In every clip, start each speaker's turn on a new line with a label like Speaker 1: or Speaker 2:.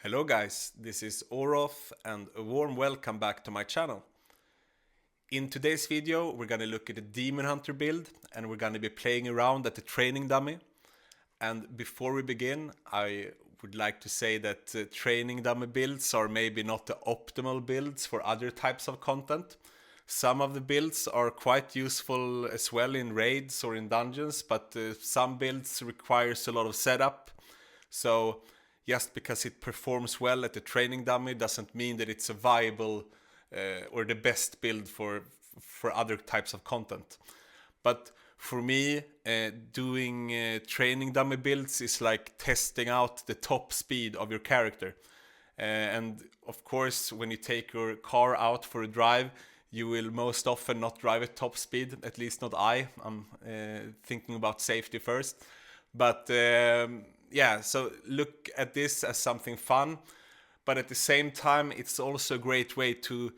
Speaker 1: Hello guys, this is Orof and a warm welcome back to my channel. In today's video we're gonna look at the Demon Hunter build and we're gonna be playing around at the training dummy. And before we begin, I would like to say that training dummy builds are maybe not the optimal builds for other types of content. Some of the builds are quite useful as well in raids or in dungeons, but some builds requires a lot of setup. So just because it performs well at the training dummy doesn't mean that it's a viable or the best build for other types of content. But for me, doing training dummy builds is like testing out the top speed of your character. And of course, when you take your car out for a drive, you will most often not drive at top speed, at least not I. I'm thinking about safety first. But yeah, so look at this as something fun. But at the same time, it's also a great way to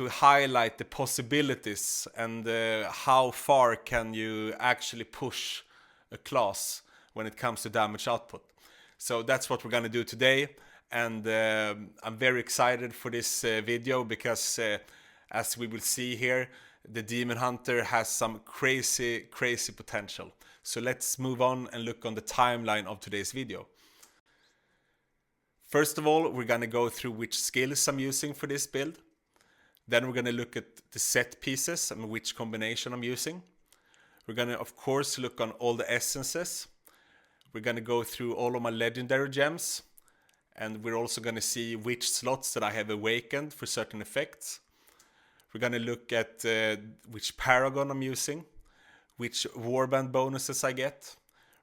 Speaker 1: highlight the possibilities and how far can you actually push a class when it comes to damage output. So that's what we're gonna do today, and I'm very excited for this video because as we will see here, the Demon Hunter has some crazy potential. So let's move on and look on the timeline of today's video. First of all, we're gonna go through which skills I'm using for this build. Then we're gonna look at the set pieces and which combination I'm using. We're gonna, of course, look on all the essences. We're gonna go through all of my legendary gems. And we're also gonna see which slots that I have awakened for certain effects. We're gonna look at which Paragon I'm using, which Warband bonuses I get.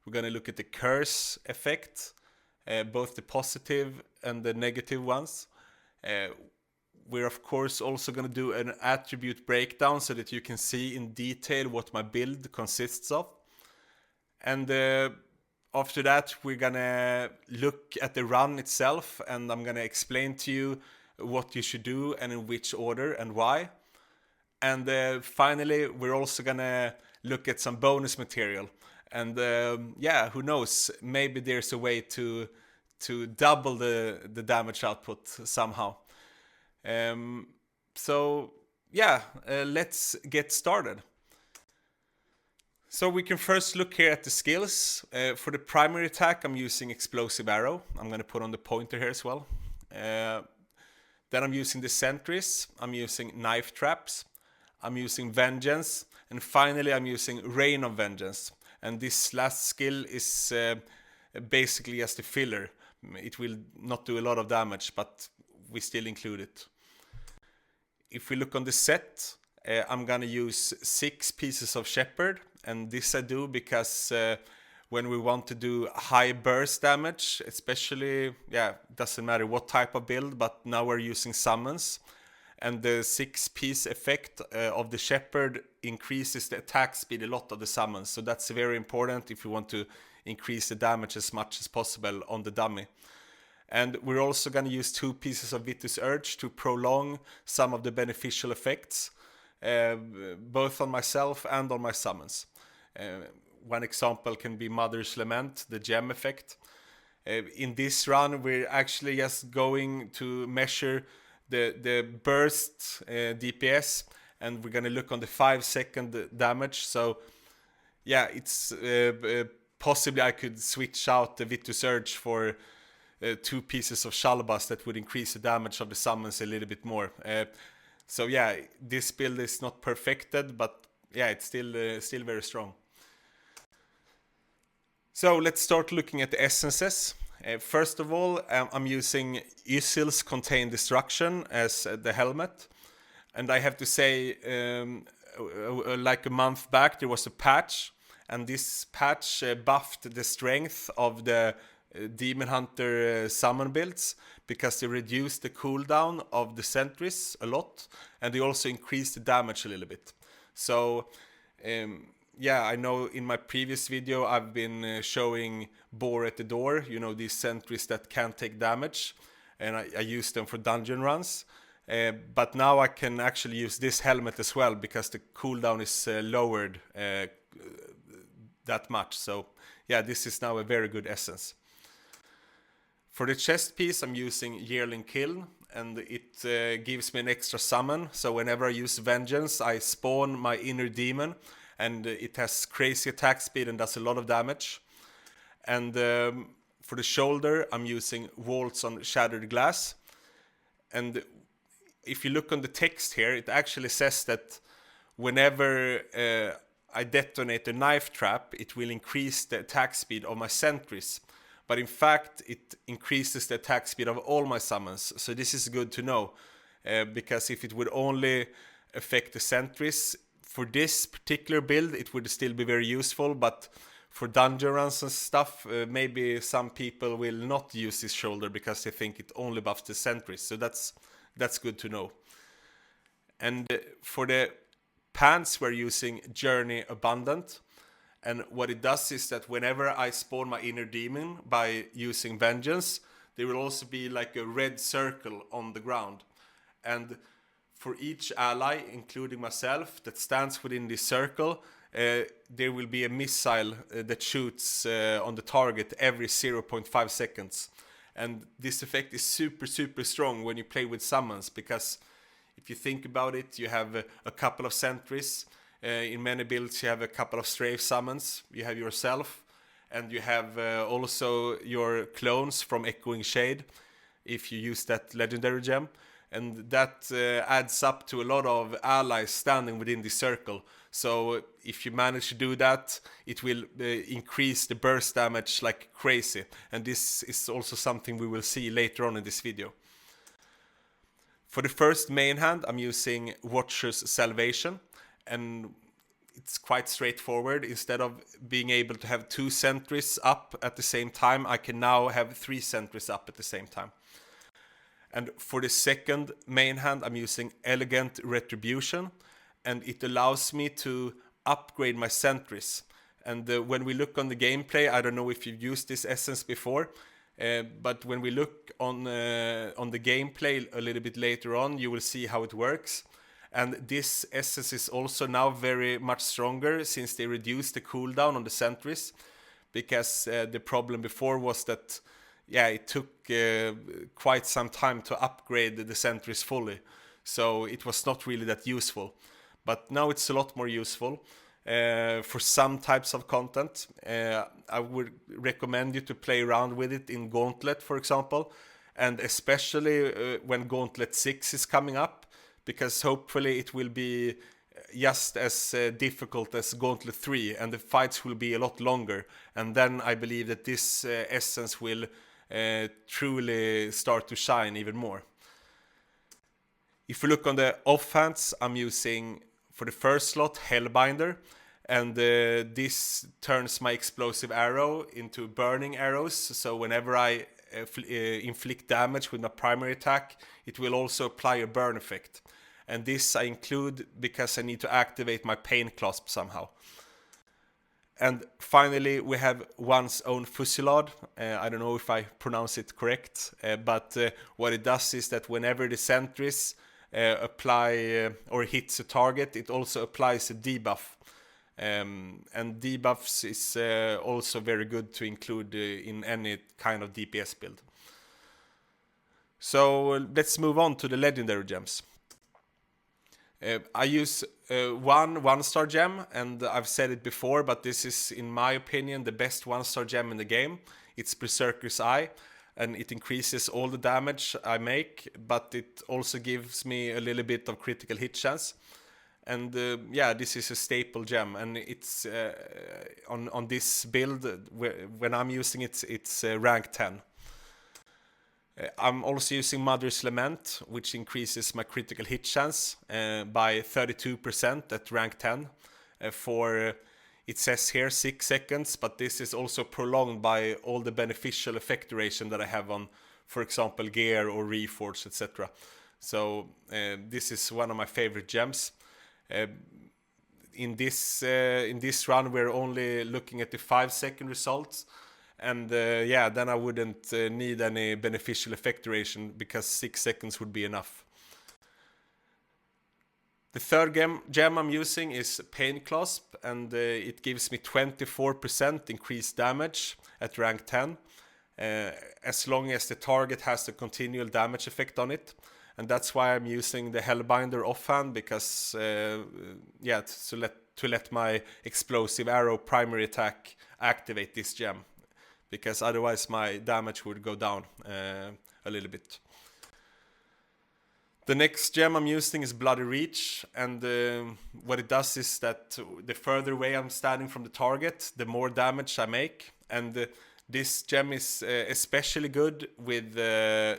Speaker 1: We're gonna look at the curse effect, both the positive and the negative ones. We're of course also gonna do an attribute breakdown so that you can see in detail what my build consists of. And after that, we're gonna look at the run itself, and I'm gonna explain to you what you should do and in which order and why. And finally, we're also gonna look at some bonus material. And yeah, who knows? Maybe there's a way to double the damage output somehow. So yeah, let's get started. So we can first look here at the skills. For the primary attack, I'm using Explosive Arrow. I'm gonna put on the pointer here as well. Then I'm using the sentries. I'm using knife traps. I'm using Vengeance, and finally I'm using Rain of Vengeance. And this last skill is basically just a filler. It will not do a lot of damage, but we still include it. If we look on the set, I'm gonna use 6 pieces of Shepherd, and this I do because when we want to do high burst damage, especially, yeah, doesn't matter what type of build, but now we're using summons. And the 6-piece effect of the Shepherd increases the attack speed a lot of the summons. So that's very important if you want to increase the damage as much as possible on the dummy. And we're also going to use 2 pieces of Vitus Urge to prolong some of the beneficial effects, both on myself and on my summons. One example can be Mother's Lament, the gem effect. In this run, we're actually just going to measure the burst DPS, and we're gonna look on the 5-second damage. So yeah, it's possibly I could switch out the Vitus Urge for 2 pieces of Shalbas that would increase the damage of the summons a little bit more. So yeah, this build is not perfected, but yeah, it's still very strong. So let's start looking at the essences. First of all, I'm using Yssil's Contain Destruction as the helmet. And I have to say, like a month back, there was a patch. And this patch buffed the strength of the Demon Hunter summon builds, because they reduced the cooldown of the sentries a lot. And they also increased the damage a little bit. So yeah, I know in my previous video I've been showing Boar at the Door, you know, these sentries that can't take damage, and I use them for dungeon runs. But now I can actually use this helmet as well, because the cooldown is lowered that much. So yeah, this is now a very good essence. For the chest piece, I'm using Yearling Kiln, and it gives me an extra summon. So whenever I use Vengeance, I spawn my inner demon, and it has crazy attack speed and does a lot of damage. And for the shoulder, I'm using Waltz on Shattered Glass. And if you look on the text here, it actually says that whenever I detonate a knife trap, it will increase the attack speed of my sentries. But in fact, it increases the attack speed of all my summons. So this is good to know, because if it would only affect the sentries, for this particular build, it would still be very useful. But for dungeon runs and stuff, maybe some people will not use this shoulder because they think it only buffs the sentries. So that's good to know. And for the pants, we're using Journey Abundant. And what it does is that whenever I spawn my inner demon by using Vengeance, there will also be like a red circle on the ground. And for each ally, including myself, that stands within this circle, there will be a missile that shoots on the target every 0.5 seconds. And this effect is super, super strong when you play with summons, because if you think about it, you have a couple of sentries. In many builds, you have a couple of strafe summons. You have yourself, and you have also your clones from Echoing Shade, if you use that legendary gem. And that adds up to a lot of allies standing within the circle. So if you manage to do that, it will increase the burst damage like crazy. And this is also something we will see later on in this video. For the first main hand, I'm using Watcher's Salvation. And it's quite straightforward. Instead of being able to have 2 sentries up at the same time, I can now have 3 sentries up at the same time. And for the second main hand, I'm using Elegant Retribution, and it allows me to upgrade my sentries. And when we look on the gameplay, I don't know if you've used this essence before, but when we look on the gameplay a little bit later on, you will see how it works. And this essence is also now very much stronger since they reduced the cooldown on the sentries, because the problem before was that it took quite some time to upgrade the sentries fully, so it was not really that useful. But now it's a lot more useful for some types of content. I would recommend you to play around with it in Gauntlet, for example, and especially when Gauntlet 6 is coming up, because hopefully it will be just as difficult as Gauntlet 3, and the fights will be a lot longer. And then I believe that this essence will truly start to shine even more. If we look on the offhands, I'm using, for the first slot, Hellbinder, and this turns my explosive arrow into burning arrows. So whenever I inflict damage with my primary attack, it will also apply a burn effect. And this I include because I need to activate my pain clasp somehow. And finally, we have One's Own Fusillade. I don't know if I pronounce it correct, but what it does is that whenever the sentries apply or hits a target, it also applies a debuff. And debuffs is also very good to include in any kind of DPS build. So let's move on to the legendary gems. I use one star gem, and I've said it before, but this is, in my opinion, the best 1-star gem in the game. It's Berserker's Eye, and it increases all the damage I make, but it also gives me a little bit of critical hit chance. And this is a staple gem, and it's on this build, when I'm using it, it's rank 10. I'm also using Mother's Lament, which increases my critical hit chance by 32% at rank 10 for, it says here, 6 seconds, but this is also prolonged by all the beneficial effect duration that I have on, for example, gear or reforge, etc. So this is one of my favorite gems. In this run, we're only looking at the 5-second results. And then I wouldn't need any beneficial effect duration, because 6 seconds would be enough. The third gem I'm using is Pain Clasp, and it gives me 24% increased damage at rank 10. as long as the target has a continual damage effect on it. And that's why I'm using the Hellbinder offhand, because yeah, to let my explosive arrow primary attack activate this gem, because otherwise my damage would go down a little bit. The next gem I'm using is Bloody Reach, and what it does is that the further away I'm standing from the target, the more damage I make. And this gem is especially good with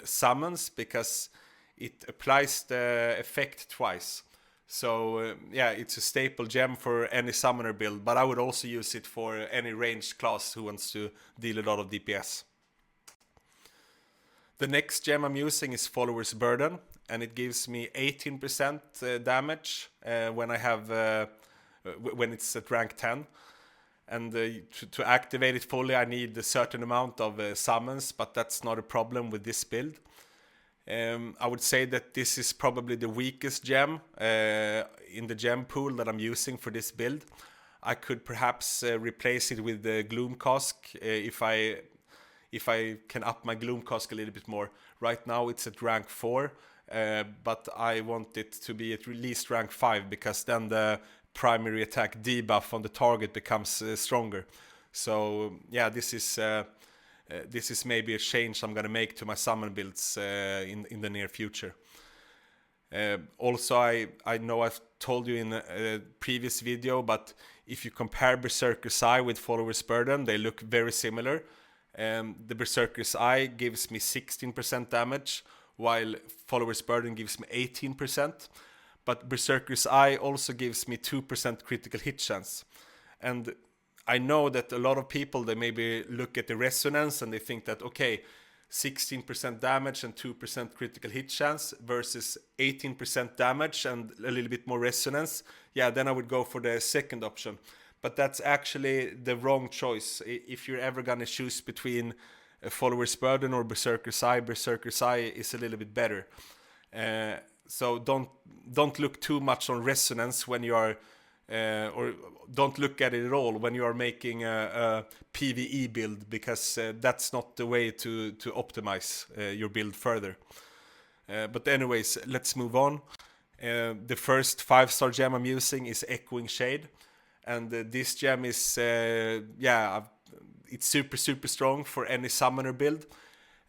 Speaker 1: summons, because it applies the effect twice. So yeah, it's a staple gem for any summoner build, but I would also use it for any ranged class who wants to deal a lot of DPS. The next gem I'm using is Follower's Burden, and it gives me 18% damage when it's at rank 10. And to activate it fully, I need a certain amount of summons, but that's not a problem with this build. I would say that this is probably the weakest gem in the gem pool that I'm using for this build. I could perhaps replace it with the Gloom Cask if I can up my Gloom Cask a little bit more. Right now it's at rank 4, but I want it to be at least rank 5, because then the primary attack debuff on the target becomes stronger. So yeah, this is maybe a change I'm gonna make to my summon builds in the near future. Also, I know I've told you in a previous video, but if you compare Berserker's Eye with Follower's Burden, they look very similar. The Berserker's Eye gives me 16% damage, while Follower's Burden gives me 18%. But Berserker's Eye also gives me 2% critical hit chance. And I know that a lot of people, they maybe look at the resonance and they think that, okay, 16% damage and 2% critical hit chance versus 18% damage and a little bit more resonance. Yeah, then I would go for the second option. But that's actually the wrong choice. If you're ever gonna choose between a Follower's Burden or Berserker's Eye is a little bit better. So don't look too much on resonance when you are, or don't look at it at all when you are making a PvE build, because that's not the way to optimize your build further. But anyways, let's move on. The first 5-star gem I'm using is Echoing Shade, and this gem is it's super strong for any summoner build.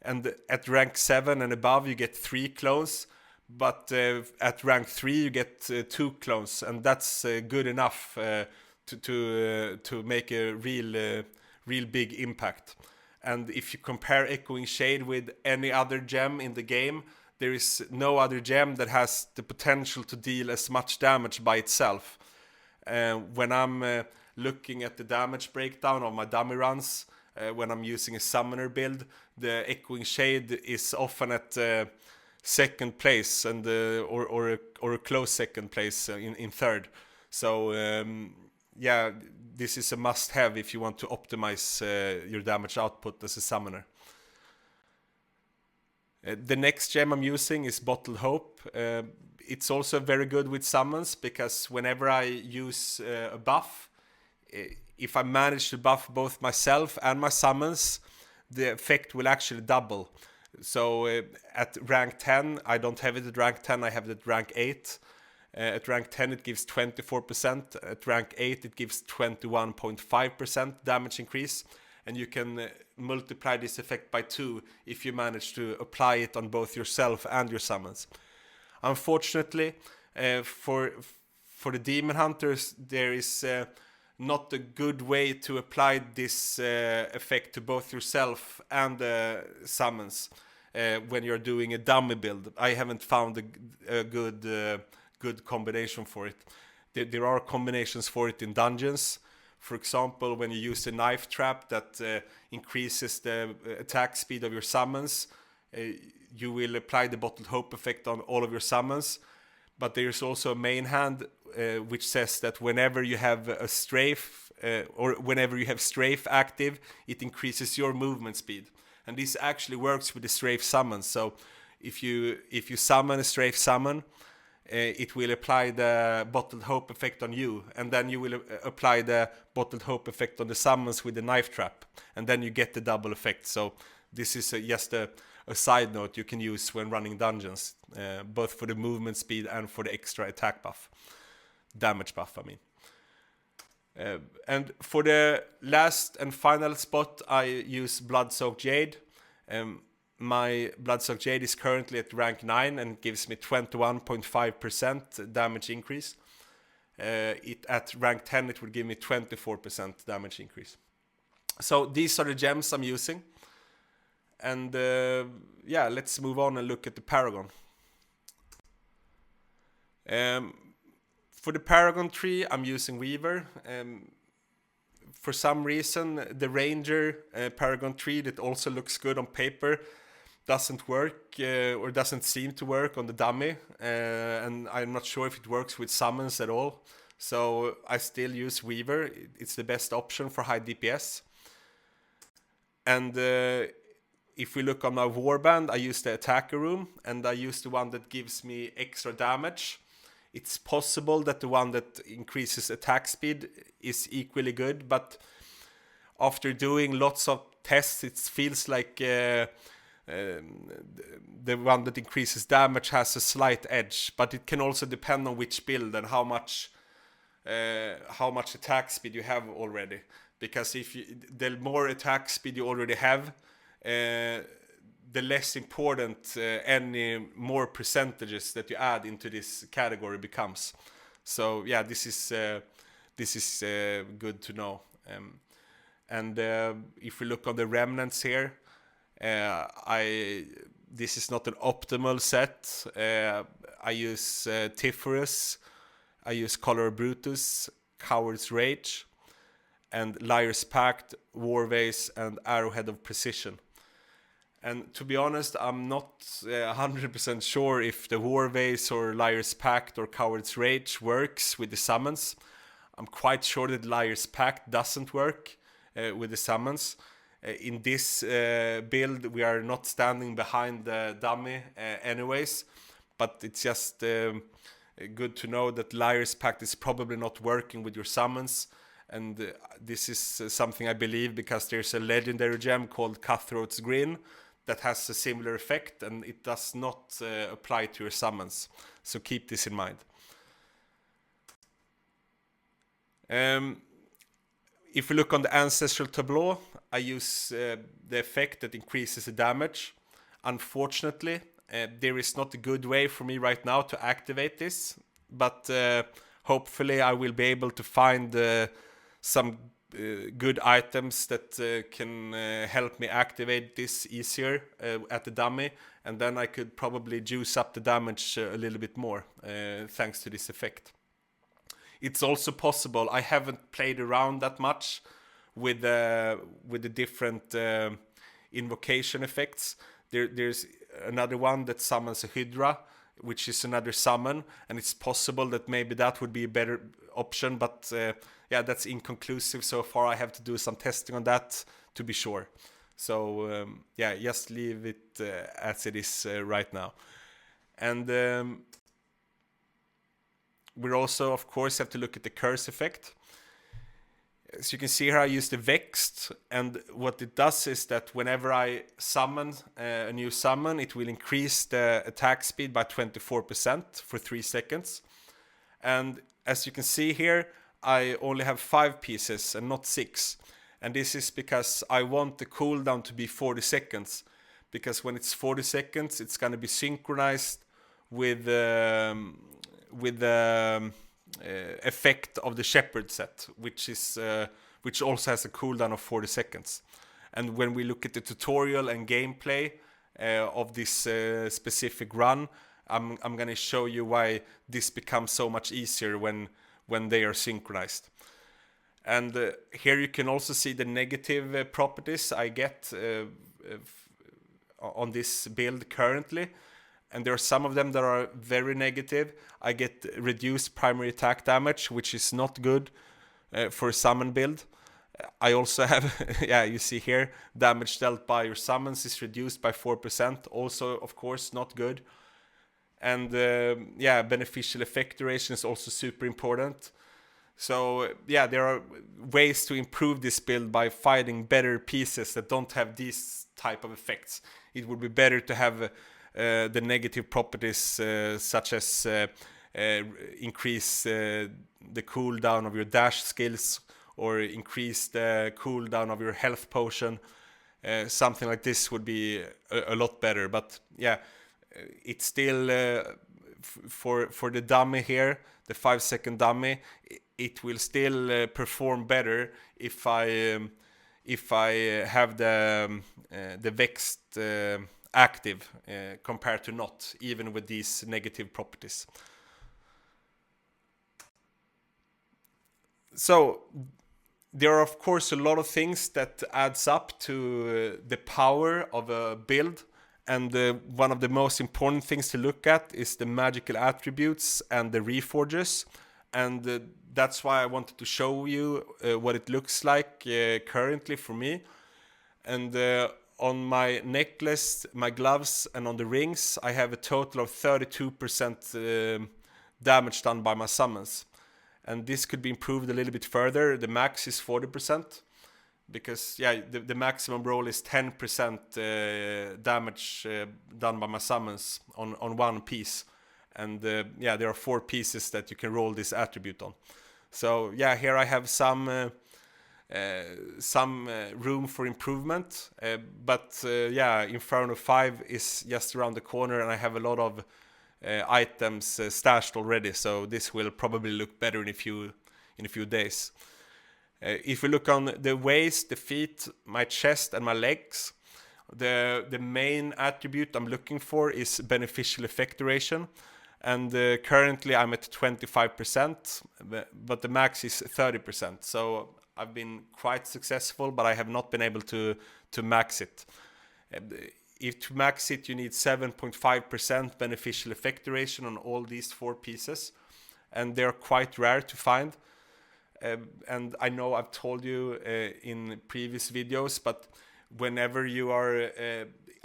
Speaker 1: And at rank 7 and above you get 3 clones, but at rank 3 you get 2 clones, and that's good enough to make a real big impact. And if you compare Echoing Shade with any other gem in the game, there is no other gem that has the potential to deal as much damage by itself. When I'm looking at the damage breakdown of my dummy runs, when I'm using a summoner build, the Echoing Shade is often at second place, and or a close second place in third. So yeah, this is a must-have if you want to optimize your damage output as a summoner. The next gem I'm using is Bottled Hope. It's also very good with summons, because whenever I use a buff, if I manage to buff both myself and my summons, the effect will actually double. So at rank 10, I don't have it at rank 10, I have it at rank 8. At rank 10 it gives 24%, at rank 8 it gives 21.5% damage increase. And you can multiply this effect by 2 if you manage to apply it on both yourself and your summons. Unfortunately, for the Demon Hunters, there is not a good way to apply this effect to both yourself and summons when you're doing a dummy build. I haven't found a good combination for it. There are combinations for it in dungeons. For example, when you use a knife trap that increases the attack speed of your summons, you will apply the Bottled Hope effect on all of your summons. But there's also a main hand which says that whenever you have a strafe or whenever you have strafe active, it increases your movement speed. And this actually works with the strafe summons. So if you summon a strafe summon, it will apply the Bottled Hope effect on you, and then you will apply the Bottled Hope effect on the summons with the knife trap, and then you get the double effect. So This is just a side note you can use when running dungeons, both for the movement speed and for the extra attack buff, damage buff I mean. And for the last and final spot, I use Blood-Soaked Jade. My Blood-Soaked Jade is currently at rank 9 and gives me 21.5% damage increase. At rank 10 it would give me 24% damage increase. So these are the gems I'm using. And yeah, let's move on and look at the Paragon. For the Paragon tree, I'm using Weaver. For some reason, the Ranger Paragon tree that also looks good on paper doesn't work or doesn't seem to work on the dummy. And I'm not sure if it works with summons at all. So I still use Weaver. It's the best option for high DPS. And if we look on my Warband, I use the attacker room. And I use the one that gives me extra damage. It's possible that the one that increases attack speed is equally good, but after doing lots of tests, it feels like the one that increases damage has a slight edge, but it can also depend on which build and how much attack speed you have already. Because the more attack speed you already have, the less important any more percentages that you add into this category becomes. So yeah, this is good to know. And if we look on the remnants here, this is not an optimal set. I use Tifferus, I use Color Brutus, Coward's Rage, and Liar's Pact, War Vase, and Arrowhead of Precision. And to be honest, I'm not 100% sure if the War Vase or Liar's Pact or Coward's Rage works with the summons. I'm quite sure that Liar's Pact doesn't work with the summons. In this build, we are not standing behind the dummy anyways, but it's just good to know that Liar's Pact is probably not working with your summons. And this is something I believe because there's a legendary gem called Cutthroat's Grin that has a similar effect, and it does not apply to your summons. So keep this in mind. If we look on the Ancestral Tableau, I use the effect that increases the damage. Unfortunately, there is not a good way for me right now to activate this, but hopefully I will be able to find some good items that can help me activate this easier at the dummy, and then I could probably juice up the damage a little bit more thanks to this effect. It's also possible, I haven't played around that much with the different invocation effects. There's another one that summons a Hydra, which is another summon, and it's possible that maybe that would be a better option, but yeah, that's inconclusive so far. I have to do some testing on that to be sure. So yeah, just leave it as it is right now. And we also, of course, have to look at the curse effect. As you can see here, I use the Vexed, and what it does is that whenever I summon a new summon, it will increase the attack speed by 24% for 3 seconds. And as you can see here, I only have 5 pieces and not 6. And this is because I want the cooldown to be 40 seconds. Because when it's 40 seconds, it's going to be synchronized with the effect of the Shepherd set, which also has a cooldown of 40 seconds. And when we look at the tutorial and gameplay of this specific run, I'm going to show you why this becomes so much easier when they are synchronized. And here you can also see the negative properties I get on this build currently. And there are some of them that are very negative. I get reduced primary attack damage, which is not good for a summon build. I also have, yeah, you see here, damage dealt by your summons is reduced by 4%. Also, of course, not good. And yeah, beneficial effect duration is also super important. So yeah, there are ways to improve this build by finding better pieces that don't have these type of effects. It would be better to have the negative properties such as increase the cooldown of your dash skills, or increase the cooldown of your health potion. Something like this would be a lot better. But yeah, it's still for the dummy here, the 5-second dummy, it will still perform better if I have the vexed active compared to not, even with these negative properties. So there are of course a lot of things that adds up to the power of a build, and one of the most important things to look at is the magical attributes and the reforges, and that's why I wanted to show you what it looks like currently for me. And on my necklace, my gloves, and on the rings, I have a total of 32% damage done by my summons. And this could be improved a little bit further. The max is 40%, because yeah, the maximum roll is 10% damage done by my summons on one piece. And yeah, there are 4 pieces that you can roll this attribute on. So yeah, here I have some room for improvement, but yeah, Inferno 5 is just around the corner, and I have a lot of items stashed already, so this will probably look better in a few days. If we look on the waist, the feet, my chest, and my legs, the main attribute I'm looking for is beneficial effect duration, and currently I'm at 25%, but the max is 30%. So I've been quite successful, but I have not been able to max it. If to max it, you need 7.5% beneficial effect duration on all these 4 pieces, and they're quite rare to find. And I know I've told you in previous videos, but whenever you are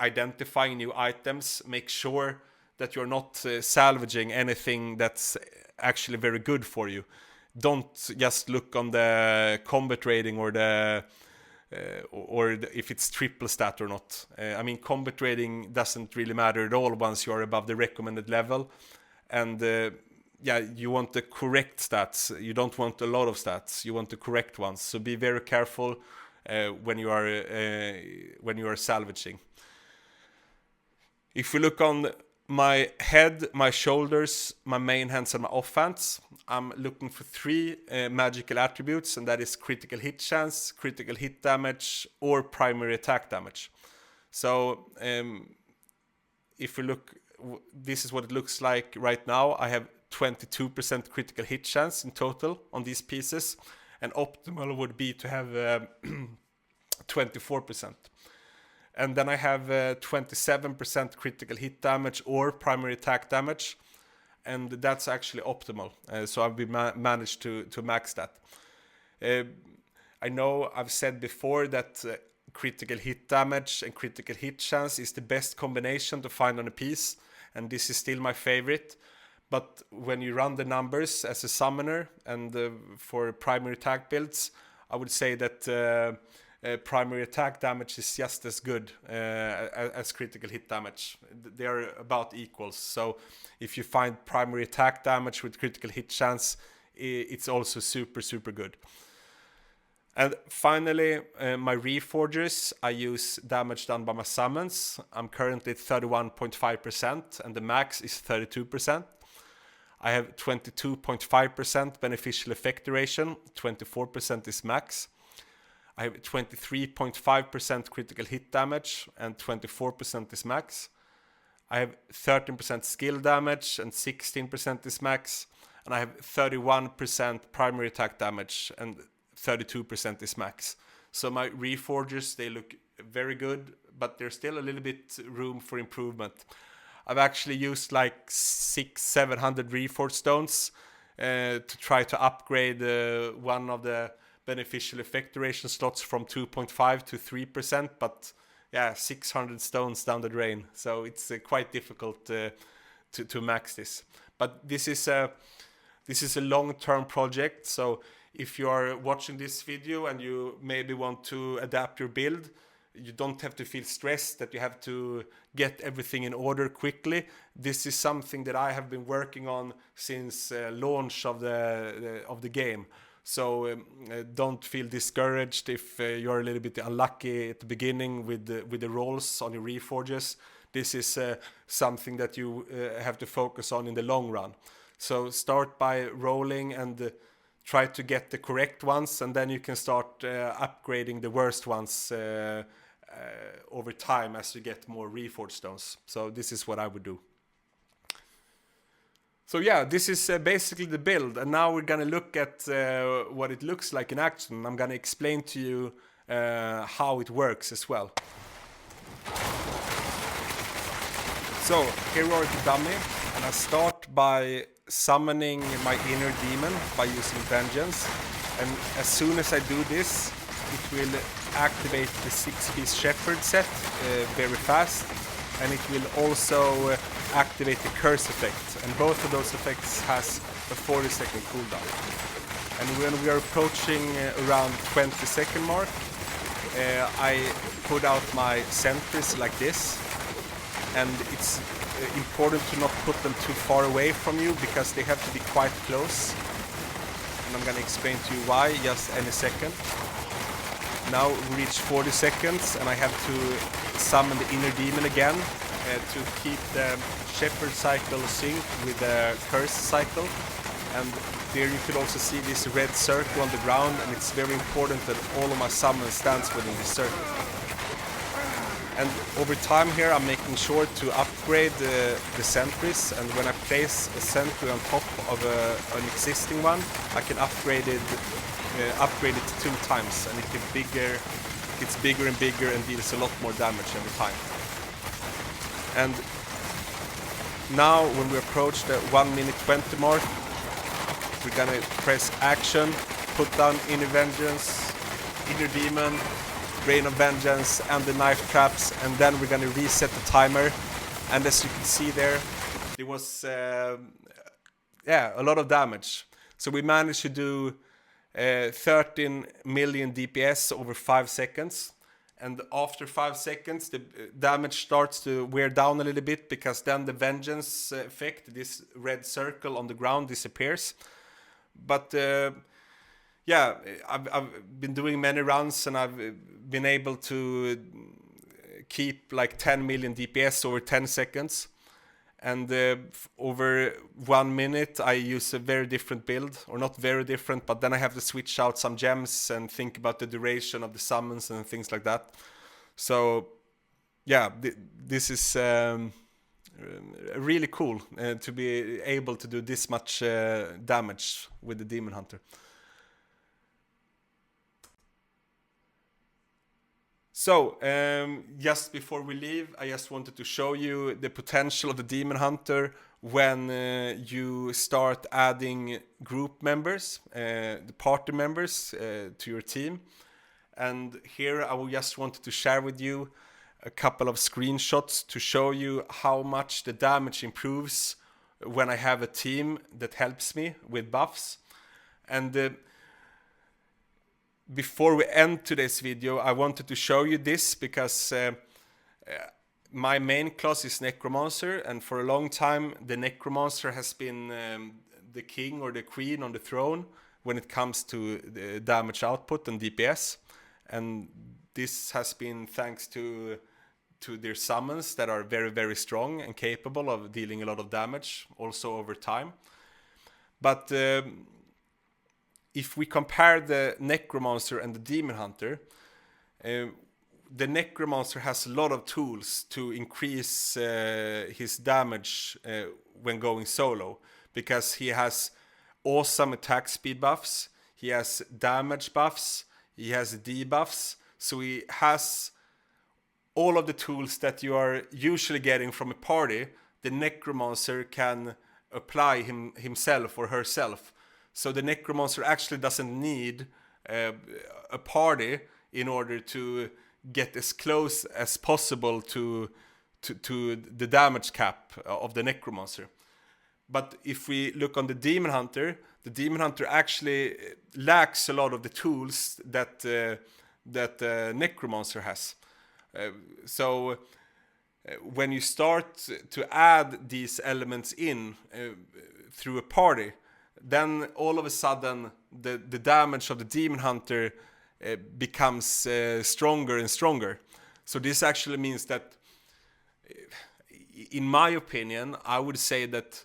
Speaker 1: identifying new items, make sure that you're not salvaging anything that's actually very good for you. Don't just look on the combat rating or if it's triple stat or not. I mean, combat rating doesn't really matter at all once you're above the recommended level. And yeah, you want the correct stats. You don't want a lot of stats. You want the correct ones. So be very careful when you are salvaging. If we look on my head, my shoulders, my main hands, and my offhand, I'm looking for 3 magical attributes, and that is critical hit chance, critical hit damage, or primary attack damage. So if we look, this is what it looks like right now. I have 22% critical hit chance in total on these pieces, and optimal would be to have 24%. And then I have 27% critical hit damage or primary attack damage, and that's actually optimal. So I've managed to max that. I know I've said before that critical hit damage and critical hit chance is the best combination to find on a piece, and this is still my favorite. But when you run the numbers as a summoner and for primary attack builds, I would say that primary attack damage is just as good as critical hit damage. They are about equals. So if you find primary attack damage with critical hit chance, it's also super good. And finally, my reforgers, I use damage done by my summons. I'm currently at 31.5%, and the max is 32%. I have 22.5% beneficial effect duration, 24% is max. I have 23.5% critical hit damage, and 24% is max. I have 13% skill damage, and 16% is max. And I have 31% primary attack damage, and 32% is max. So my reforgers, they look very good, but there's still a little bit room for improvement. I've actually used like 600-700 reforge stones to try to upgrade one of the beneficial effect duration slots from 2.5 to 3%, but yeah, 600 stones down the drain. So it's quite difficult to max this. But this is This is a long-term project, so if you are watching this video and you maybe want to adapt your build, you don't have to feel stressed that you have to get everything in order quickly. This is something that I have been working on since launch of the game. So don't feel discouraged if you're a little bit unlucky at the beginning with the rolls on your reforges. This is something that you have to focus on in the long run. So start by rolling and try to get the correct ones, and then you can start upgrading the worst ones over time as you get more reforged stones. So this is what I would do. So yeah, this is basically the build, and now we're gonna look at what it looks like in action. I'm gonna explain to you how it works as well. So here we are at the dummy, and I start by summoning my inner demon by using Vengeance, and as soon as I do this, it will activate the 6-piece shepherd set very fast, and it will also activate the curse effect, and both of those effects has a 40-second cooldown. And when we are approaching around 20-second mark, I put out my sentries like this, and it's important to not put them too far away from you because they have to be quite close, and I'm gonna explain to you why just any second. Now we reach 40 seconds and I have to summon the inner demon again to keep the shepherd cycle synced with the curse cycle. And there you could also see this red circle on the ground, and it's very important that all of my summons stands within this circle. And over time here I'm making sure to upgrade the sentries, and when I place a sentry on top of an existing one, I can upgrade it 2 times, and it gets bigger and bigger and deals a lot more damage every time. And now when we approach the 1 minute 20 mark, we're gonna press action, put down inner vengeance, inner demon, Rain of Vengeance, and the knife traps, and then we're gonna reset the timer. And as you can see there was a lot of damage. So we managed to do 13 million DPS over 5 seconds, and after 5 seconds the damage starts to wear down a little bit, because then the vengeance effect, this red circle on the ground, disappears. But yeah, I've been doing many runs and I've been able to keep like 10 million DPS over 10 seconds. And over 1 minute I use a very different build, or not very different, but then I have to switch out some gems and think about the duration of the summons and things like that. So yeah, this is really cool to be able to do this much damage with the Demon Hunter. So, just before we leave, I just wanted to show you the potential of the Demon Hunter when you start adding group members, the party members to your team. And here I just wanted to share with you a couple of screenshots to show you how much the damage improves when I have a team that helps me with buffs. And before we end today's video, I wanted to show you this because my main class is Necromancer, and for a long time the Necromancer has been the king or the queen on the throne when it comes to the damage output and DPS. And this has been thanks to their summons that are very, very strong and capable of dealing a lot of damage also over time. But if we compare the Necromancer and the Demon Hunter, the Necromancer has a lot of tools to increase his damage when going solo, because he has awesome attack speed buffs, he has damage buffs, he has debuffs, so he has all of the tools that you are usually getting from a party. The Necromancer can apply himself or herself. So the Necromancer actually doesn't need a party in order to get as close as possible to the damage cap of the Necromancer. But if we look on the Demon Hunter actually lacks a lot of the tools that Necromancer has. So when you start to add these elements in through a party, then all of a sudden the damage of the Demon Hunter becomes stronger and stronger. So this actually means that, in my opinion, I would say that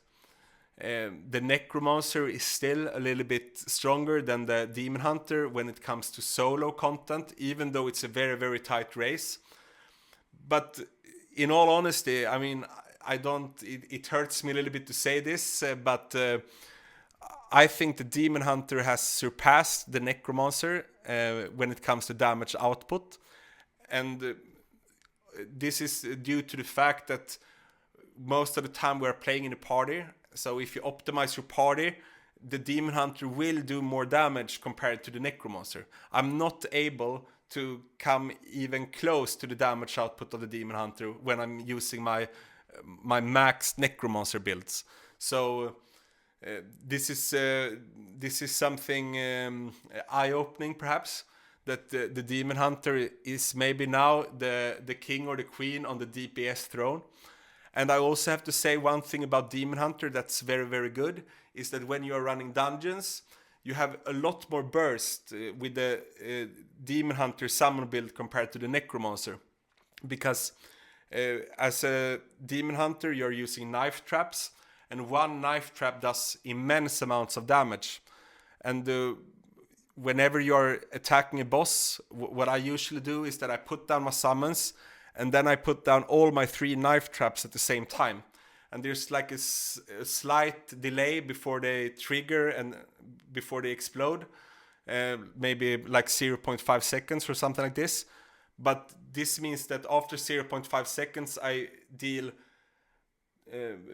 Speaker 1: the Necromancer is still a little bit stronger than the Demon Hunter when it comes to solo content, even though it's a very, very tight race. But in all honesty, I mean, it hurts me a little bit to say this, but I think the Demon Hunter has surpassed the Necromancer when it comes to damage output. And this is due to the fact that most of the time we're playing in a party. So if you optimize your party, the Demon Hunter will do more damage compared to the Necromancer. I'm not able to come even close to the damage output of the Demon Hunter when I'm using my maxed Necromancer builds. So this is something eye-opening, perhaps, that the Demon Hunter is maybe now the king or the queen on the DPS throne. And I also have to say one thing about Demon Hunter that's very, very good, is that when you are running dungeons, you have a lot more burst with the Demon Hunter summon build compared to the Necromancer. Because as a Demon Hunter, you're using knife traps, and one knife trap does immense amounts of damage. And whenever you're attacking a boss, what I usually do is that I put down my summons, and then I put down all my 3 knife traps at the same time. And there's like a slight delay before they trigger and before they explode. Maybe like 0.5 seconds or something like this. But this means that after 0.5 seconds, I deal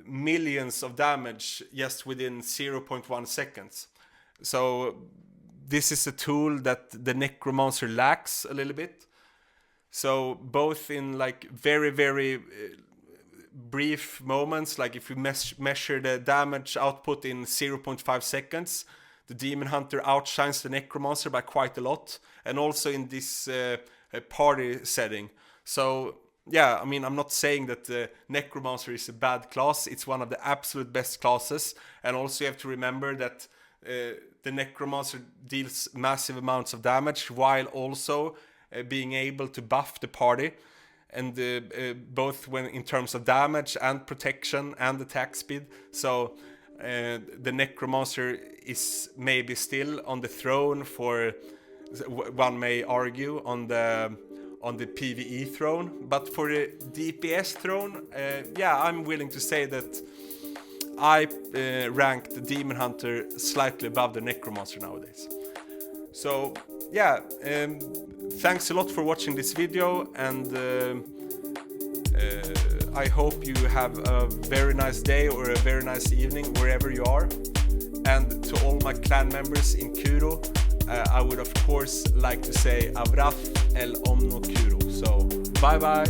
Speaker 1: millions of damage just within 0.1 seconds. So this is a tool that the Necromancer lacks a little bit. So both in like very, very brief moments, like if you measure the damage output in 0.5 seconds, the Demon Hunter outshines the Necromancer by quite a lot. And also in this party setting. So yeah, I mean, I'm not saying that the Necromancer is a bad class. It's one of the absolute best classes. And also you have to remember that the Necromancer deals massive amounts of damage while also being able to buff the party, and both when in terms of damage and protection and attack speed. So the Necromancer is maybe still on the throne for, one may argue, on the PvE throne, but for the DPS throne, yeah, I'm willing to say that I rank the Demon Hunter slightly above the Necromancer nowadays. So yeah, thanks a lot for watching this video, and I hope you have a very nice day or a very nice evening wherever you are. And to all my clan members in Kuro, I would of course like to say Avrath El Omno Kuro. So bye bye.